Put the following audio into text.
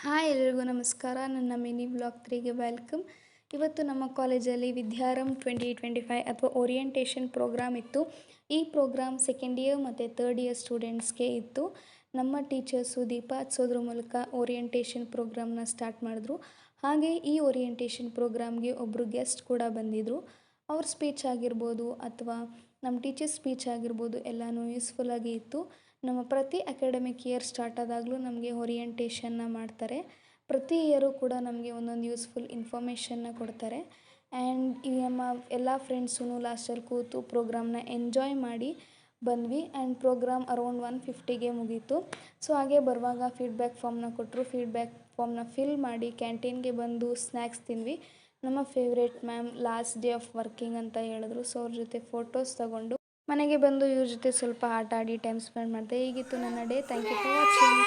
Hi ಎಲ್ರಿಗೂ ನಮಸ್ಕಾರ. ನನ್ನ ಮಿನಿ ಬ್ಲಾಗ್ 3ಗೆ ವೆಲ್ಕಮ್. ಇವತ್ತು ನಮ್ಮ ಕಾಲೇಜಲ್ಲಿ ವಿದ್ಯಾರಂಭ್ 2025 ಅಥವಾ ಓರಿಯೆಂಟೇಷನ್ ಪ್ರೋಗ್ರಾಮ್ ಇತ್ತು. ಈ ಪ್ರೋಗ್ರಾಮ್ ಸೆಕೆಂಡ್ ಇಯರ್ ಮತ್ತು ಥರ್ಡ್ ಇಯರ್ ಸ್ಟೂಡೆಂಟ್ಸ್ಗೆ ಇತ್ತು. ನಮ್ಮ ಟೀಚರ್ಸು ದೀಪ ಹಚ್ಚೋದ್ರ ಮೂಲಕ ಓರಿಯೆಂಟೇಷನ್ ಪ್ರೋಗ್ರಾಮ್ನ ಸ್ಟಾರ್ಟ್ ಮಾಡಿದ್ರು. ಹಾಗೆ ಈ ಓರಿಯೆಂಟೇಷನ್ ಪ್ರೋಗ್ರಾಮ್ಗೆ ಒಬ್ಬರು ಗೆಸ್ಟ್ ಕೂಡ ಬಂದಿದ್ದರು. ಅವ್ರ ಸ್ಪೀಚ್ ಆಗಿರ್ಬೋದು ಅಥವಾ ನಮ್ಮ ಟೀಚರ್ ಸ್ಪೀಚ್ ಆಗಿರ್ಬೋದು ಎಲ್ಲನೂ ಯೂಸ್ಫುಲ್ಲಾಗಿ ಇತ್ತು. ನಮ್ಮ ಪ್ರತಿ ಅಕಾಡೆಮಿಕ್ ಇಯರ್ ಸ್ಟಾರ್ಟ್ ಆದಾಗಲೂ ನಮಗೆ ಓರಿಯೆಂಟೇಷನ್ನ ಮಾಡ್ತಾರೆ. ಪ್ರತಿ ಇಯರು ಕೂಡ ನಮಗೆ ಒಂದೊಂದು ಯೂಸ್ಫುಲ್ ಇನ್ಫಾರ್ಮೇಷನ್ನ ಕೊಡ್ತಾರೆ. ಆ್ಯಂಡ್ ಈ ನಮ್ಮ ಎಲ್ಲ ಫ್ರೆಂಡ್ಸೂ ಲಾಸ್ಟಲ್ಲಿ ಕೂತು ಪ್ರೋಗ್ರಾಮ್ನ ಎಂಜಾಯ್ ಮಾಡಿ ಬಂದ್ವಿ. ಆ್ಯಂಡ್ ಪ್ರೋಗ್ರಾಮ್ ಅರೌಂಡ್ 1:50ಗೆ ಮುಗೀತು. ಸೊ ಹಾಗೆ ಬರುವಾಗ ಫೀಡ್ಬ್ಯಾಕ್ ಫಾರ್ಮ್ನ ಕೊಟ್ಟರು. ಫೀಡ್ಬ್ಯಾಕ್ ಫಾರ್ಮ್ನ ಫಿಲ್ ಮಾಡಿ ಕ್ಯಾಂಟೀನ್ಗೆ ಬಂದು ಸ್ನ್ಯಾಕ್ಸ್ ತಿಂದ್ವಿ. ನಮ್ಮ favourite ma'am last day of working ಅಂತ ಹೇಳಿದ್ರು. ಸೊ ಅವ್ರ ಜೊತೆ ಫೋಟೋಸ್ ತಗೊಂಡು ಮನೆಗೆ ಬಂದು ಇವ್ರ ಜೊತೆ ಸ್ವಲ್ಪ ಆಟ ಆಡಿ ಟೈಮ್ ಸ್ಪೆಂಡ್ ಮಾಡಿದೆ. ಹೀಗಿತ್ತು ನನ್ನ day. Thank you for watching.